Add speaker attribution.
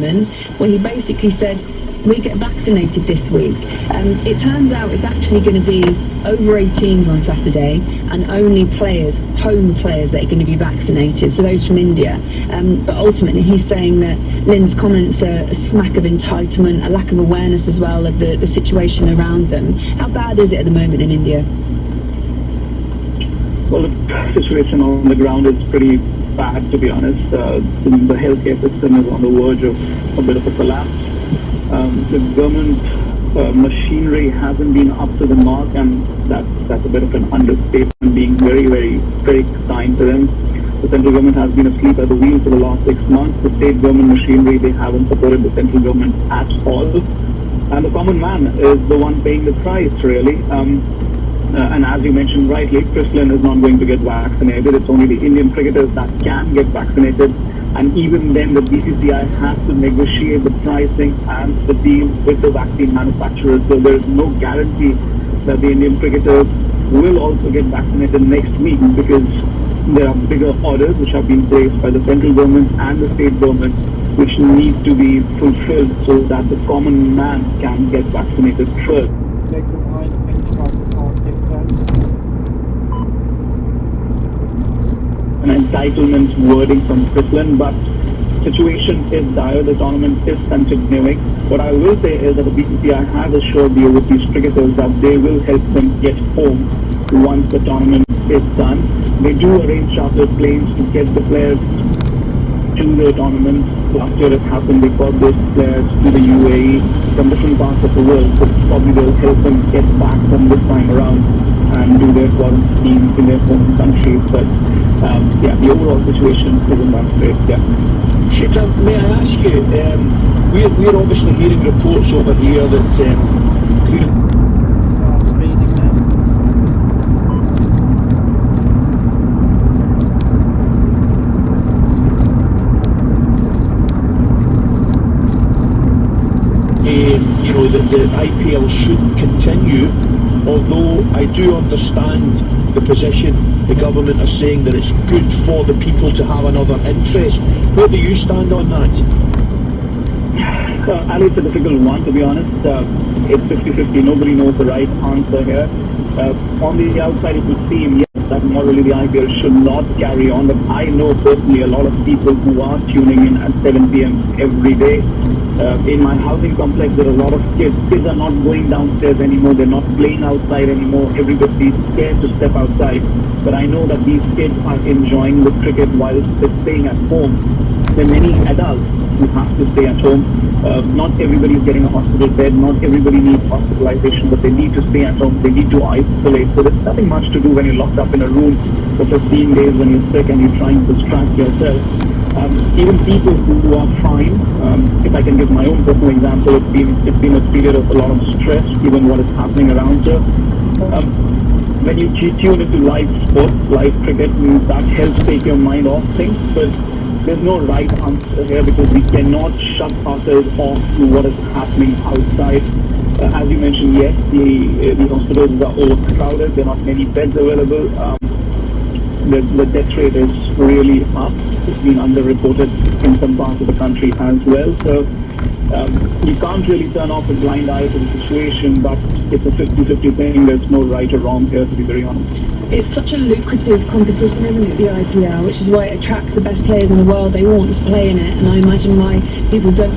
Speaker 1: tournament where he basically said, we get vaccinated this week. It turns out it's actually going to be over 18s on Saturday and only players, home players, that are going to be vaccinated, so those from India. But ultimately he's saying that Lin's comments are a smack of entitlement, a lack of awareness as well of the situation around them. How bad is it at the moment in India?
Speaker 2: Well, the situation on the ground is pretty bad, to be honest. The healthcare system is on the verge of a bit of a collapse. The government machinery hasn't been up to the mark, and that's a bit of an understatement, being very, very, very kind to them. The central government has been asleep at the wheel for the last 6 months. The state government machinery, they haven't supported the central government at all. And the common man is the one paying the price, really. And as you mentioned rightly, Chris Lynn is not going to get vaccinated. It's only the Indian cricketers that can get vaccinated. And even then, the BCCI has to negotiate the pricing and the deal with the vaccine manufacturers. So there is no guarantee that the Indian cricketers will also get vaccinated next week, because there are bigger orders which have been placed by the central government and the state government, which need to be fulfilled so that the common man can get vaccinated first. An entitlement wording from Chris Lynn, but situation is dire. The tournament is continuing. What I will say is that the BCCI has assured the overseas cricketers that they will help them get home once the tournament is done. They do arrange chartered planes to get the players to the tournament. Last year it happened, they brought those players to the UAE from different parts of the world, so probably they'll help them get back from this time around and do their quarantine in their home countries. But yeah, the overall situation isn't that great. Yeah.
Speaker 3: Shekhar, may I ask you, we're obviously hearing reports over here that the IPL should continue, although I do understand the position. The government are saying that it's good for the people to have another interest. Where do you stand on that?
Speaker 2: Ali, it's a difficult one, to be honest. It's 50-50. Nobody knows the right answer here. On the outside, it would seem, yes, that morally the IPL should not carry on. But I know personally a lot of people who are tuning in at 7 p.m. every day. In my housing complex, there are a lot of kids. Kids are not going downstairs anymore. They're not playing outside anymore. Everybody's scared to step outside. But I know that these kids are enjoying the cricket while they're staying at home. There are many adults who have to stay at home. Not everybody is getting a hospital bed. Not everybody needs hospitalization, but they need to stay at home. They need to isolate. So there's nothing much to do when you're locked up in a room for 15 days when you're sick and you're trying to distract yourself. Even people who are fine, if I can give my own personal example, it's been a period of a lot of stress given what is happening around us. When you tune into live sports, live cricket, that helps take your mind off things, but there's no right answer here, because we cannot shut ourselves off to what is happening outside. As you mentioned, yes, the hospitals are overcrowded, there are not many beds available. The death rate is really up. It's been underreported in some parts of the country as well. So you can't really turn off a blind eye to the situation, but it's a 50-50 thing. There's no right or wrong here, to be very honest.
Speaker 1: It's such a lucrative competition, isn't it, the IPL, which is why it attracts the best players in the world. They want to play in it, and I imagine why people don't